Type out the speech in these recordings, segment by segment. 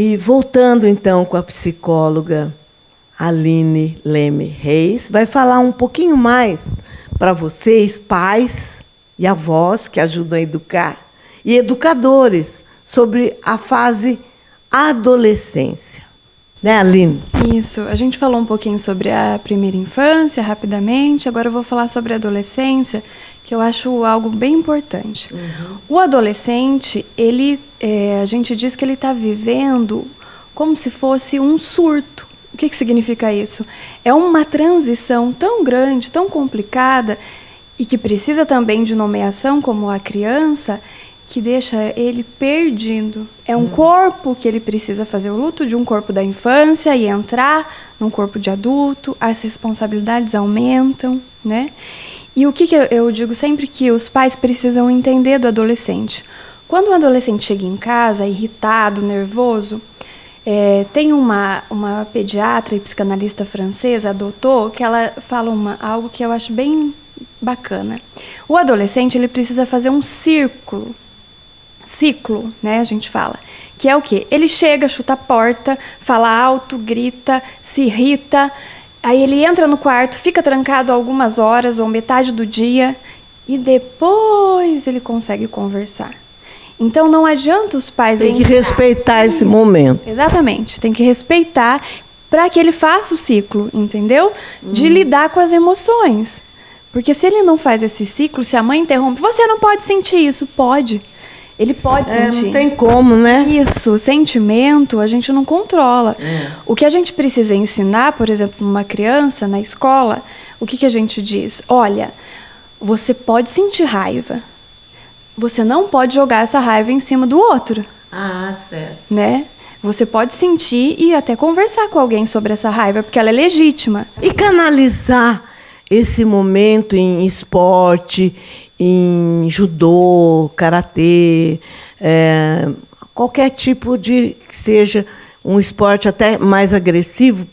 E voltando então com a psicóloga Aline Leme Reis, vai falar um pouquinho mais para vocês, pais e avós que ajudam a educar, e educadores, sobre a fase adolescência. Né, Aline? Isso. A gente falou um pouquinho sobre a primeira infância, rapidamente. Agora eu vou falar sobre a adolescência, que eu acho algo bem importante. O adolescente, a gente diz que ele está vivendo como se fosse um surto. O que significa isso? É uma transição tão grande, tão complicada, e que precisa também de nomeação, como a criança, que deixa ele perdido. É um corpo que ele precisa fazer o luto de um corpo da infância e entrar num corpo de adulto, as responsabilidades aumentam, né? E o que eu digo sempre que os pais precisam entender do adolescente? Quando o adolescente chega em casa irritado, nervoso, tem uma pediatra e psicanalista francesa, a Doutor, que ela fala algo que eu acho bem bacana. O adolescente ele precisa fazer um ciclo, né, a gente fala, que é o quê? Ele chega, chuta a porta, fala alto, grita, se irrita, aí ele entra no quarto, fica trancado algumas horas ou metade do dia e depois ele consegue conversar. Então não adianta os pais... Tem que respeitar esse momento. Exatamente, tem que respeitar para que ele faça o ciclo, entendeu? De lidar com as emoções. Porque se ele não faz esse ciclo, se a mãe interrompe, você não pode sentir isso. Pode. Ele pode sentir. Não tem como, né? Isso, sentimento a gente não controla. O que a gente precisa ensinar, por exemplo, uma criança na escola, o que a gente diz? Olha, você pode sentir raiva. Você não pode jogar essa raiva em cima do outro. Ah, certo. Né? Você pode sentir e até conversar com alguém sobre essa raiva, porque ela é legítima. E canalizar esse momento em esporte, em judô, karatê, qualquer tipo de que seja um esporte até mais agressivo,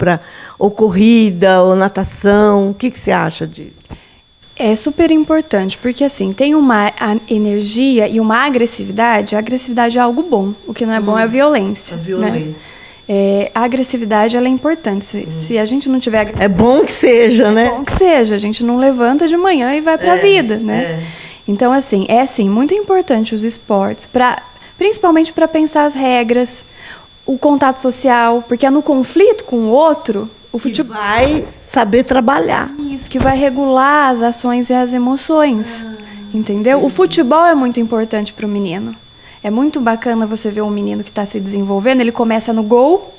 ou corrida, ou natação. O que você acha disso? É super importante, porque assim, tem uma energia e uma agressividade. A agressividade é algo bom, o que não é bom é a violência. A violência. Né? A agressividade ela é importante. Se a gente não tiver... É bom que seja, né? É bom que seja. A gente não levanta de manhã e vai para a vida, né? Então, assim, muito importante os esportes, principalmente para pensar as regras, o contato social, porque é no conflito com o outro... O futebol vai saber trabalhar. Isso, que vai regular as ações e as emoções. Entendeu? O futebol é muito importante para o menino. É muito bacana você ver um menino que está se desenvolvendo, ele começa no gol,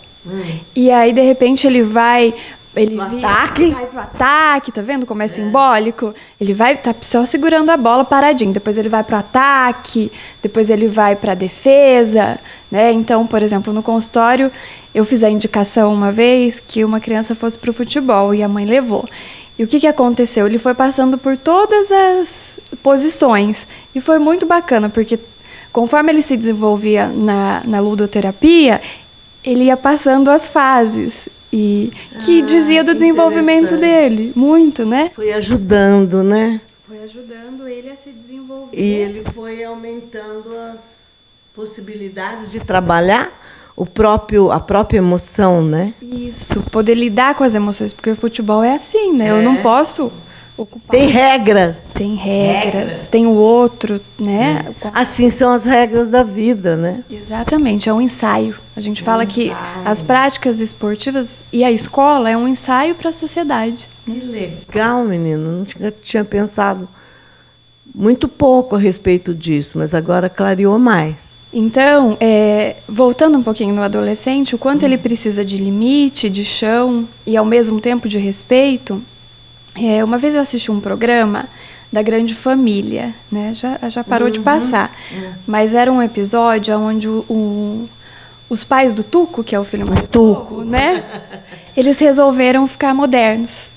e aí, de repente, ele vai pro ataque, tá vendo como é simbólico? Ele tá só segurando a bola paradinho, depois ele vai pro ataque, depois ele vai pra defesa, né? Então, por exemplo, no consultório, eu fiz a indicação uma vez que uma criança fosse pro futebol e a mãe levou. E o que aconteceu? Ele foi passando por todas as posições e foi muito bacana, porque conforme ele se desenvolvia na ludoterapia, ele ia passando as fases. E que dizia do desenvolvimento dele. Muito, né? Foi ajudando, né? Foi ajudando ele a se desenvolver. E ele foi aumentando as possibilidades de trabalhar a própria emoção, né? Isso, poder lidar com as emoções, porque o futebol é assim, né? Eu não posso ocupar. Tem regras. Tem regras, tem o outro, né? Assim são as regras da vida, né? Exatamente, é um ensaio. A gente fala que as práticas esportivas e a escola é um ensaio para a sociedade. Que legal, menino. Não tinha pensado muito pouco a respeito disso, mas agora clareou mais. Então, voltando um pouquinho no adolescente, o quanto ele precisa de limite, de chão e, ao mesmo tempo, de respeito. Uma vez eu assisti um programa da Grande Família, né? Já parou de passar, mas era um episódio onde os pais do Tuco, que é o filho mais novo, né? Eles resolveram ficar modernos.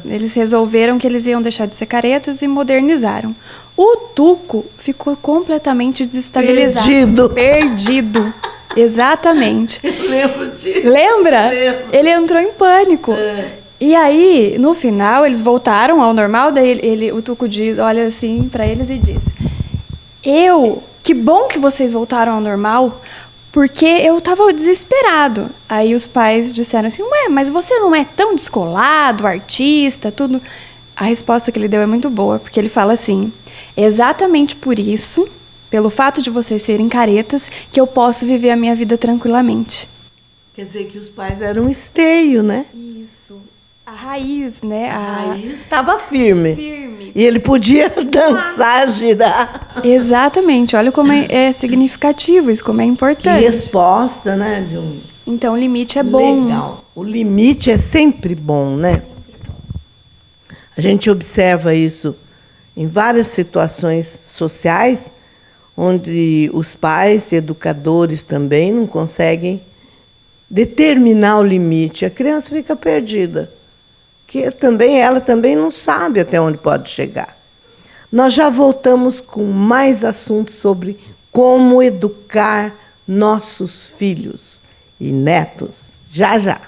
Eles resolveram que eles iam deixar de ser caretas e modernizaram. O Tuco ficou completamente desestabilizado. Perdido. Exatamente. Eu lembro disso. Lembra? Lembro. Ele entrou em pânico. E aí, no final, eles voltaram ao normal, daí o Tuco olha assim para eles e diz: que bom que vocês voltaram ao normal, porque eu tava desesperado. Aí os pais disseram assim, ué, mas você não é tão descolado, artista, tudo. A resposta que ele deu é muito boa, porque ele fala assim, é exatamente por isso, pelo fato de vocês serem caretas, que eu posso viver a minha vida tranquilamente. Quer dizer que os pais eram um esteio, né? Isso. A raiz, né? A raiz estava firme. Firme. E ele podia dançar, girar. Exatamente. Olha como é significativo isso, como é Que importante. resposta, né? De um... Então, o limite é bom. Legal. O limite é sempre bom, né? A gente observa isso em várias situações sociais, onde os pais, educadores também, não conseguem determinar o limite. A criança fica perdida, que também ela também não sabe até onde pode chegar. Nós já voltamos com mais assuntos sobre como educar nossos filhos e netos. Já, já.